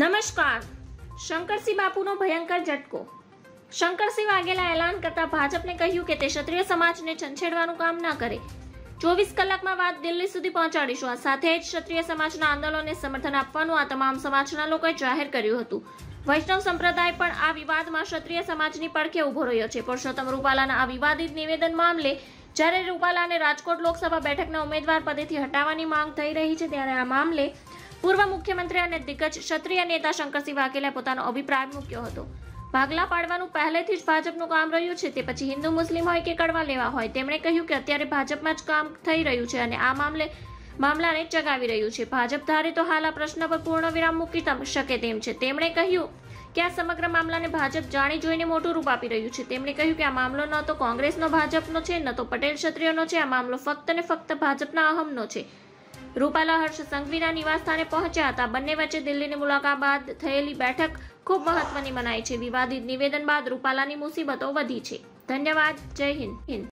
નમસ્કાર. શંકરસિંહ બાપુનો ભયંકર ઝટકો. શંકરસિંહ વાઘેલા એલાન કરતા ભાજપને કહ્યું કે તે ક્ષત્રિય સમાજને છંછેડવાનું કામ ન કરે. 24 કલાકમાં વાત દિલ્હી સુધી પહોંચાડીશું. આ સાથે જ ક્ષત્રિય સમાજના આંદોલનને સમર્થન આપવાનું આ તમામ સમાજના લોકોએ જાહેર કર્યું હતું. વૈષ્ણવ સંપ્રદાય પણ આ વિવાદમાં ક્ષત્રિય સમાજની પડખે ઉભો રહ્યો છે. પરસોત્તમ રૂપાલાના આ વિવાદિત નિવેદન મામલે જ્યારે રૂપાલાને રાજકોટ લોકસભા બેઠકના ઉમેદવાર પદેથી હટાવવાની માંગ થઈ રહી છે, ત્યારે આ મામલે પૂર્વ મુખ્યમંત્રી અને દિગ્ગજ ક્ષત્રિય નેતા શંકરસિંહ વાઘેલાએ પોતાનો અભિપ્રાય મૂક્યો હતો. ભાગલા પાડવાનું પહેલેથી જ ભાજપનું કામ રહ્યું છે, તે પછી હિન્દુ મુસ્લિમ હોય કે કડવા લેવા હોય. તેમણે કહ્યું કે અત્યારે ભાજપમાં જ કામ થઈ રહ્યું છે અને આ મામલાને ચગાવી રહ્યું છે. ભાજપ ધારે તો હાલ આ પ્રશ્ન પર પૂર્ણ વિરામ મૂકી શકે તેમ છે. તેમણે કહ્યું કે આ સમગ્ર મામલાને ભાજપ જાણી જોઈને મોટું રૂપ આપી રહ્યું છે. તેમણે કહ્યું કે આ મામલો ન તો કોંગ્રેસનો ભાજપનો છે, ન તો પટેલ ક્ષત્રિયોનો છે. આ મામલો ફક્ત ને ફક્ત ભાજપના અહમનો છે. રૂપાલા હર્ષ સંઘવીના નિવાસસ્થાને પહોંચ્યા હતા. બંને વચ્ચે દિલ્હીની મુલાકાત બાદ થયેલી બેઠક ખૂબ મહત્વની મનાય છે. વિવાદિત નિવેદન બાદ રૂપાલાની મુસીબતો વધી છે. ધન્યવાદ. જય હિન્દ.